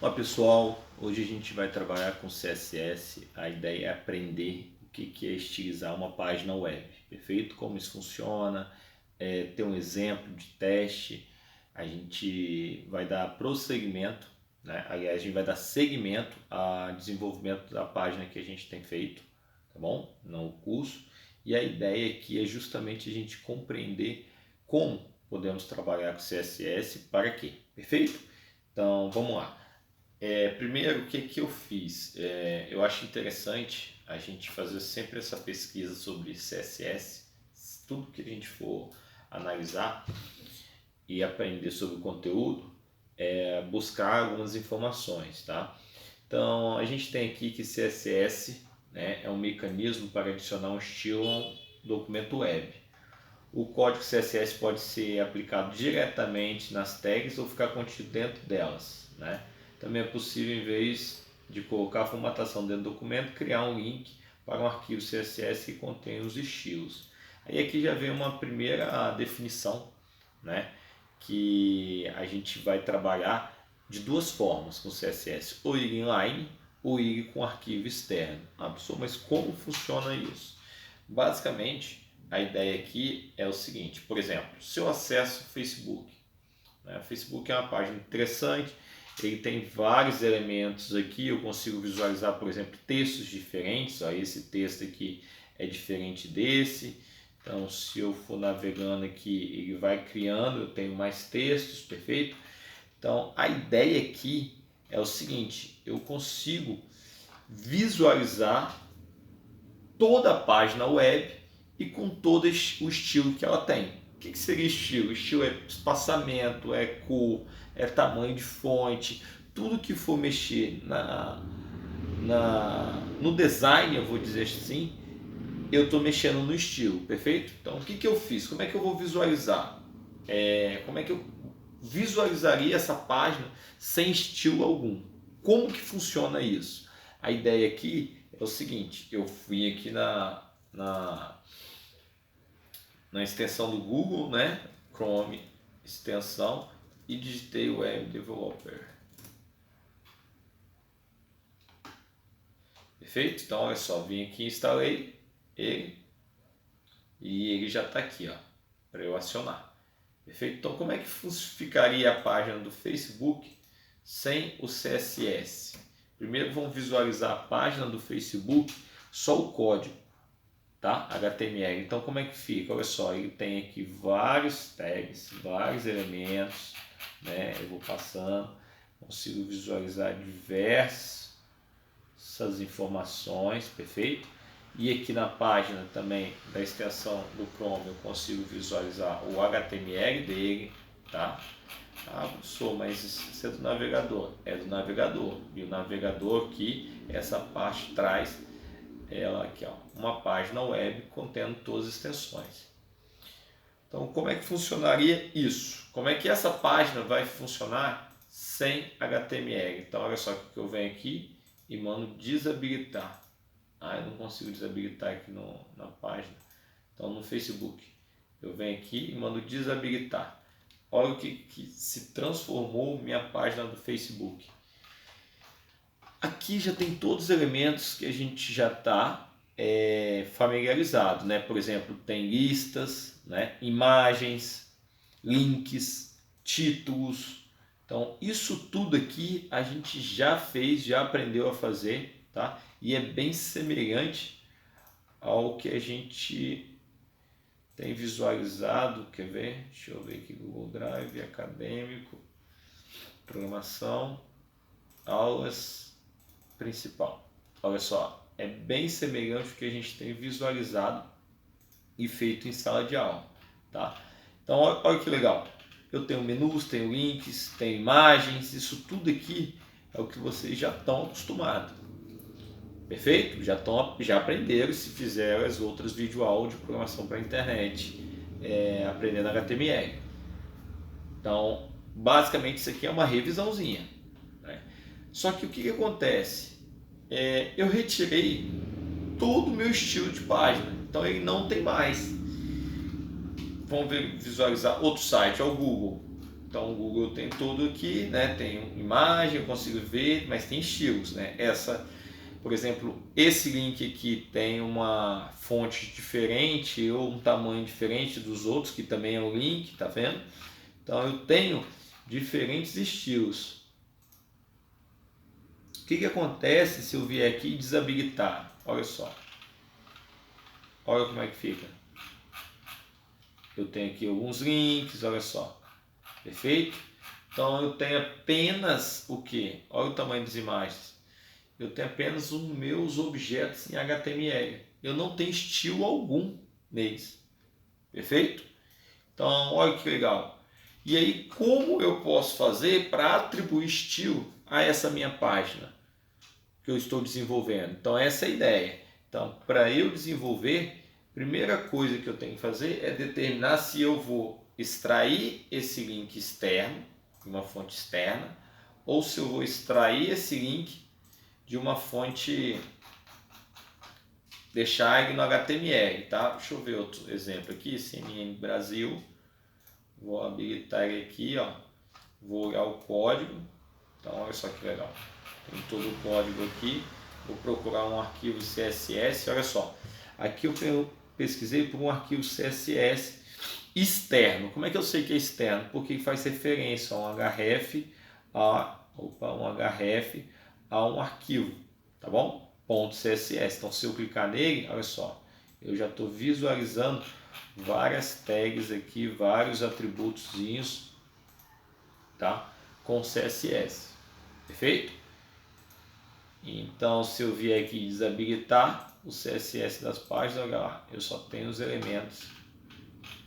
Olá pessoal, hoje a gente vai trabalhar com CSS. A ideia é aprender o que é estilizar uma página web, perfeito? Como isso funciona, ter um exemplo de teste. A gente vai dar prosseguimento, né? Aliás, a gente vai dar seguimento ao desenvolvimento da página que a gente tem feito, tá bom? Não o curso. E a ideia aqui é justamente a gente compreender como podemos trabalhar com CSS para quê, perfeito? Então vamos lá. Primeiro, o que eu fiz? Eu acho interessante a gente fazer sempre essa pesquisa sobre CSS, tudo que a gente for analisar e aprender sobre o conteúdo, buscar algumas informações, tá? Então, a gente tem aqui que CSS, né, é um mecanismo para adicionar um estilo a um documento web. O código CSS pode ser aplicado diretamente nas tags ou ficar contido dentro delas, né? Também é possível, em vez de colocar a formatação dentro do documento, criar um link para um arquivo CSS que contém os estilos. Aí aqui já vem uma primeira definição, né? Que a gente vai trabalhar de duas formas com CSS, ou ir inline ou ir com arquivo externo. Ah, pessoal, mas como funciona isso? Basicamente, a ideia aqui é o seguinte, por exemplo, se eu acesso o Facebook, né? O Facebook é uma página interessante, ele tem vários elementos aqui, eu consigo visualizar, por exemplo, textos diferentes, ó, esse texto aqui é diferente desse, então se eu for navegando aqui, ele vai criando, eu tenho mais textos, perfeito? Então a ideia aqui é o seguinte, eu consigo visualizar toda a página web e com todo o estilo que ela tem. O que seria estilo? Estilo é espaçamento, é cor, é tamanho de fonte, tudo que for mexer no design, eu vou dizer assim, eu estou mexendo no estilo, perfeito? Então o que eu fiz? Como é que eu vou visualizar? Como é que eu visualizaria essa página sem estilo algum? Como que funciona isso? A ideia aqui é o seguinte, eu fui aqui na extensão do Google, né? Chrome, extensão, e digitei Web Developer. Perfeito? Então, olha só, vim aqui, instalei ele e ele já está aqui, ó, para eu acionar. Perfeito? Então, como é que ficaria a página do Facebook sem o CSS? Primeiro, vamos visualizar a página do Facebook, só o código, tá? HTML. Então, como é que fica? Olha só, ele tem aqui vários tags, vários elementos, né? Eu vou passando, consigo visualizar diversas informações, perfeito? E aqui na página também da extensão do Chrome eu consigo visualizar o HTML dele, tá? Ah, professor, mas isso é do navegador. É do navegador. E o navegador aqui, essa parte traz ela aqui, ó, uma página web contendo todas as extensões. Então, como é que funcionaria isso? Como é que essa página vai funcionar sem HTML? Então, olha só que eu venho aqui e mando desabilitar. Ah, eu não consigo desabilitar aqui na página. Então, no Facebook, eu venho aqui e mando desabilitar. Olha o que se transformou minha página do Facebook. Aqui já tem todos os elementos que a gente já está familiarizado, né? Por exemplo, tem listas, né? Imagens, links, títulos. Então, isso tudo aqui a gente já fez, já aprendeu a fazer, tá? E é bem semelhante ao que a gente tem visualizado. Quer ver? Deixa eu ver aqui, Google Drive, acadêmico, programação, aulas, principal. Olha só, é bem semelhante ao que a gente tem visualizado e feito em sala de aula, tá? Então, olha que legal. Eu tenho menus, tenho links, tenho imagens, isso tudo aqui é o que vocês já estão acostumados. Perfeito? Já aprenderam se fizeram as outras videoaulas de programação para a internet, aprendendo HTML. Então, basicamente isso aqui é uma revisãozinha, né? Só que o que acontece? Eu retirei todo o meu estilo de página, então ele não tem mais. Vamos visualizar outro site, é o Google. Então o Google tem tudo aqui, né? Tem imagem, eu consigo ver, mas tem estilos, né? Por exemplo, esse link aqui tem uma fonte diferente ou um tamanho diferente dos outros, que também é o link, tá vendo? Então eu tenho diferentes estilos. O que acontece se eu vier aqui e desabilitar? Olha só. Olha como é que fica. Eu tenho aqui alguns links, olha só. Perfeito? Então eu tenho apenas o que? Olha o tamanho das imagens. Eu tenho apenas os meus objetos em HTML. Eu não tenho estilo algum neles. Perfeito? Então, olha que legal. E aí, como eu posso fazer para atribuir estilo a essa minha página que eu estou desenvolvendo? Então, essa é a ideia. Então, para eu desenvolver, a primeira coisa que eu tenho que fazer é determinar se eu vou extrair esse link externo, de uma fonte externa, ou se eu vou extrair esse link de uma fonte, deixar ele no HTML, tá? Deixa eu ver outro exemplo aqui, CNN Brasil. Vou habilitar ele aqui, ó. Vou olhar o código. Então, olha só que legal. Tem todo o código aqui. Vou procurar um arquivo CSS. Olha só. Aqui eu pesquisei por um arquivo CSS externo. Como é que eu sei que é externo? Porque faz referência a um href, a um arquivo, tá bom? .css. Então, se eu clicar nele, olha só, eu já estou visualizando várias tags aqui, vários atributozinhos, tá? Com CSS, perfeito? Então, se eu vier aqui desabilitar o CSS das páginas, olha lá, eu só tenho os elementos,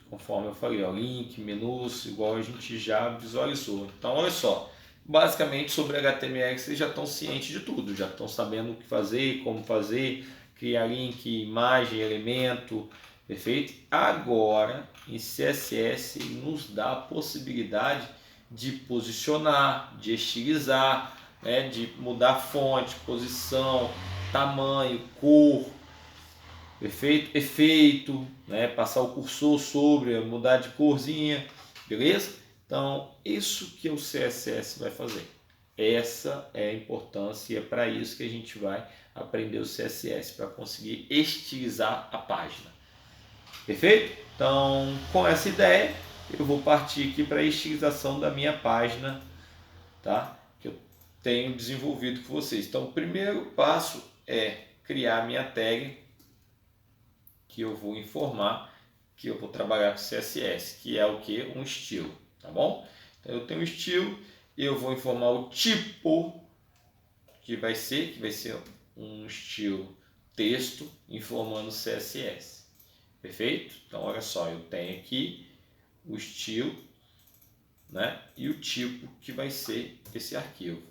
conforme eu falei, ó, link, menus, igual a gente já visualizou. Então, olha só, basicamente sobre HTML vocês já estão cientes de tudo, já estão sabendo o que fazer, como fazer, criar link, imagem, elemento, perfeito? Agora, em CSS, ele nos dá a possibilidade de posicionar, de estilizar, né, de mudar fonte, posição, tamanho, cor, perfeito? Efeito, né, passar o cursor sobre, mudar de corzinha, beleza? Então, isso que o CSS vai fazer. Essa é a importância e é para isso que a gente vai aprender o CSS, para conseguir estilizar a página. Perfeito? Então, com essa ideia, eu vou partir aqui para a estilização da minha página, tá? Que eu tenho desenvolvido com vocês. Então, o primeiro passo é criar a minha tag, que eu vou informar que eu vou trabalhar com CSS, que é o que? Um estilo, tá bom? Então, eu tenho um estilo, eu vou informar o tipo que vai ser um estilo texto informando CSS. Perfeito? Então, olha só, eu tenho aqui o estilo, né? E o tipo que vai ser esse arquivo.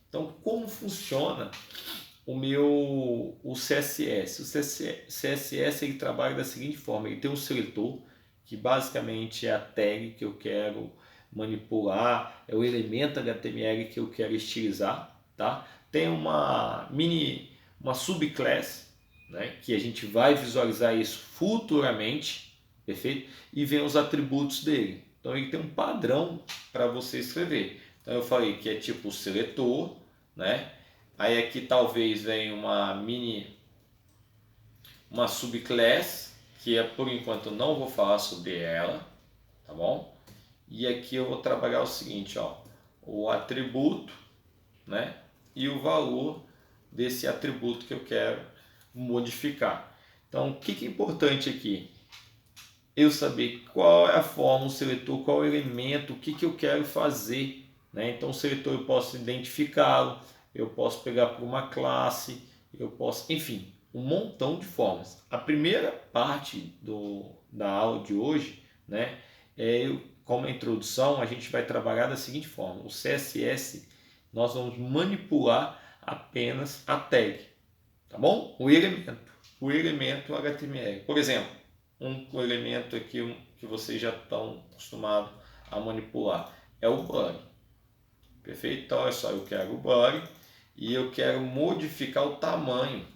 Então, como funciona o CSS? O CSS ele trabalha da seguinte forma: ele tem um seletor, que basicamente é a tag que eu quero manipular, é o elemento HTML que eu quero estilizar, tá? Tem uma subclass, né, que a gente vai visualizar isso futuramente, perfeito? E vem os atributos dele. Então ele tem um padrão para você escrever. Então eu falei que é tipo o seletor, né? Aí aqui talvez venha uma subclass, que é por enquanto eu não vou falar sobre ela, tá bom? E aqui eu vou trabalhar o seguinte, ó, o atributo, né? E o valor desse atributo que eu quero modificar. Então, o que é importante aqui? Eu saber qual é a forma, o seletor, qual é o elemento, o que eu quero fazer, né? Então, o seletor eu posso identificá-lo, eu posso pegar por uma classe, eu posso, enfim, um montão de formas. A primeira parte da aula de hoje, né, como a introdução, a gente vai trabalhar da seguinte forma: o CSS, nós vamos manipular apenas a tag, tá bom? O elemento HTML. Por exemplo, um elemento aqui que vocês já estão acostumados a manipular é o body. Perfeito? Então, olha só, eu quero o body e eu quero modificar o tamanho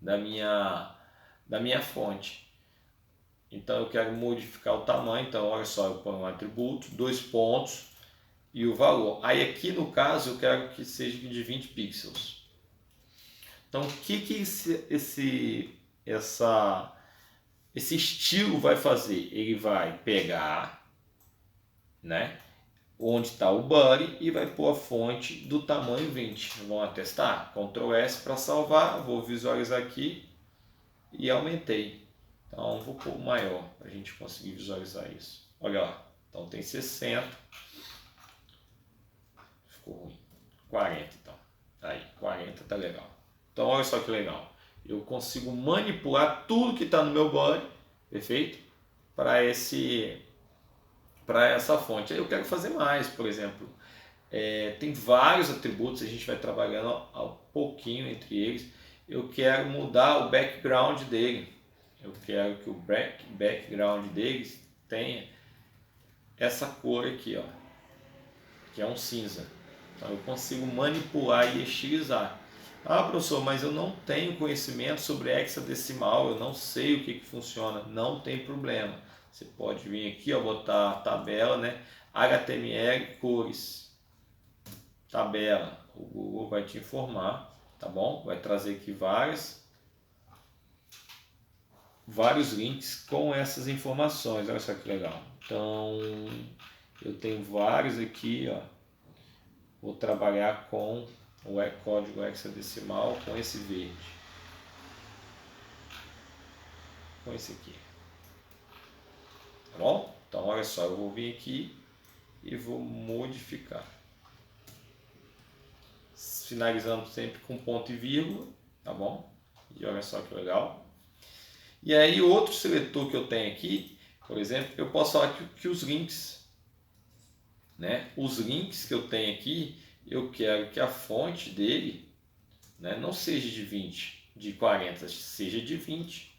da minha fonte. Então eu quero modificar o tamanho, então olha só, eu ponho um atributo, 2 pontos e o valor. Aí aqui no caso eu quero que seja de 20 pixels. Então o que esse estilo vai fazer? Ele vai pegar, né, onde está o body e vai pôr a fonte do tamanho 20. Vamos testar? Ctrl S para salvar, vou visualizar aqui e aumentei. Então vou pôr maior para a gente conseguir visualizar isso. Olha lá, então tem 60, ficou ruim, 40 então, aí 40 tá legal. Então olha só que legal, eu consigo manipular tudo que está no meu body, perfeito? Para essa fonte. Aí eu quero fazer mais, por exemplo, tem vários atributos, a gente vai trabalhando ao pouquinho entre eles. Eu quero mudar o background dele, eu quero que o background deles tenha essa cor aqui, ó, que é um cinza. Então eu consigo manipular e estilizar. Ah, professor, mas eu não tenho conhecimento sobre hexadecimal, eu não sei o que funciona. Não tem problema. Você pode vir aqui, ó, botar a tabela, né? HTML cores, tabela. O Google vai te informar, tá bom? Vai trazer aqui vários links com essas informações. Olha só que legal. Então, eu tenho vários aqui, ó. Vou trabalhar com o código hexadecimal com esse verde, com esse aqui, tá bom? Então olha só, eu vou vir aqui e vou modificar, finalizando sempre com ponto e vírgula, tá bom? E olha só que legal. E aí outro seletor que eu tenho aqui, por exemplo, eu posso falar que os links, né? Os links que eu tenho aqui, eu quero que a fonte dele, né, não seja de 20, de 40, seja de 20.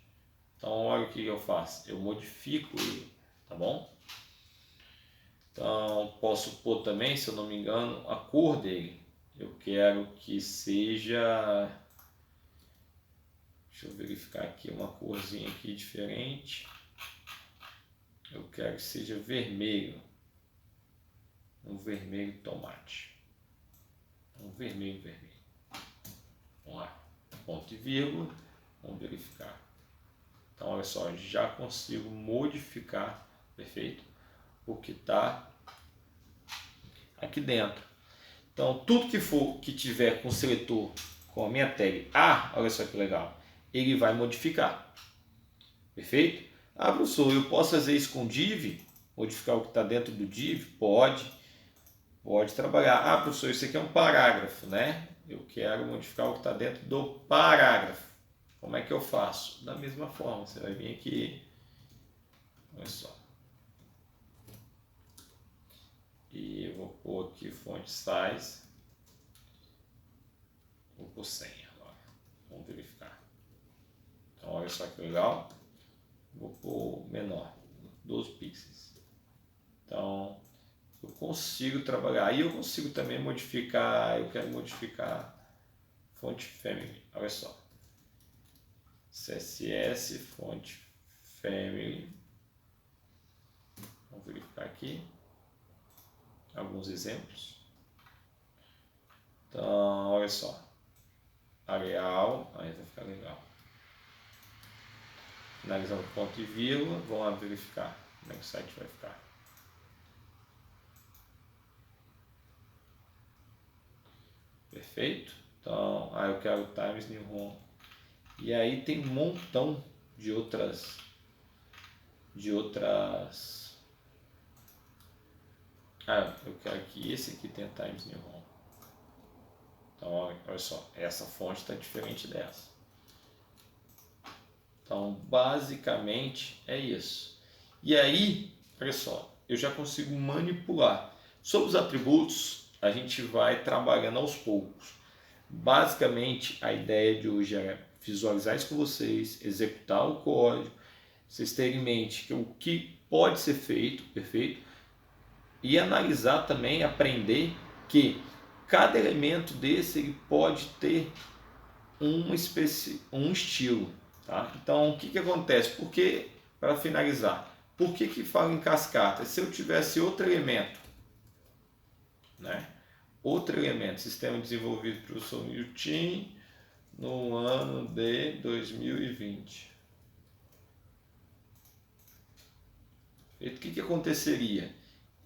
Então olha o que eu faço, eu modifico ele, tá bom? Então posso pôr também, se eu não me engano, a cor dele. Eu quero que seja, deixa eu verificar aqui, uma corzinha aqui diferente. Eu quero que seja vermelho, um vermelho tomate, um vermelho. Vamos lá, ponto e vírgula, vamos verificar. Então olha só, já consigo modificar, perfeito, o que está aqui dentro. Então tudo que tiver com o seletor, com a minha tag A, olha só que legal, ele vai modificar, perfeito? Ah, professor, eu posso fazer isso com div? Modificar o que está dentro do div? Pode trabalhar. Ah, professor, isso aqui é um parágrafo, né? Eu quero modificar o que está dentro do parágrafo. Como é que eu faço? Da mesma forma, você vai vir aqui, olha só. E eu vou pôr aqui font size, vou pôr 100 agora, vamos verificar. Então olha só que legal, vou pôr menor, 12 pixels. Então eu consigo trabalhar, aí eu consigo também modificar, eu quero modificar font family, olha só. CSS, font family, vamos verificar aqui alguns exemplos. Então olha só, Arial, aí vai ficar legal. Finalizando ponto e vírgula, vamos lá verificar como é que o site vai ficar. Perfeito? Então, eu quero Times New Roman. E aí tem um montão de outras eu quero que esse aqui tenha Times New Roman. Então olha só, essa fonte está diferente dessa. Então basicamente é isso. E aí, olha só, eu já consigo manipular. Sobre os atributos, a gente vai trabalhando aos poucos. Basicamente a ideia de hoje é visualizar isso com vocês, executar o código, vocês terem em mente que o que pode ser feito, perfeito? E analisar também, aprender que cada elemento desse ele pode ter um estilo. Tá? Então o que acontece? Porque para finalizar, por que falo em cascata? Se eu tivesse outro elemento, né? Outro elemento, sistema desenvolvido pelo professor Milton no ano de 2020. O que aconteceria?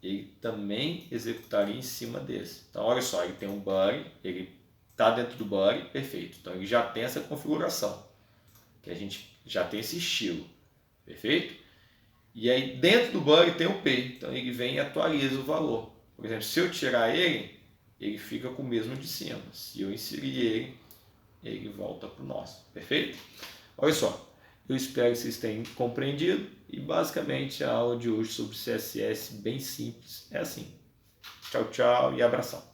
Ele também executaria em cima desse. Então, olha só, ele tem um buddy, ele está dentro do buddy, perfeito. Então, ele já tem essa configuração, que a gente já tem esse estilo, perfeito? E aí, dentro do buddy tem o P, então ele vem e atualiza o valor. Por exemplo, se eu tirar ele, ele fica com o mesmo de cima. Se eu inserir ele, ele volta para o nosso, perfeito? Olha só, eu espero que vocês tenham compreendido e basicamente a aula de hoje sobre CSS bem simples é assim. Tchau, tchau e abração.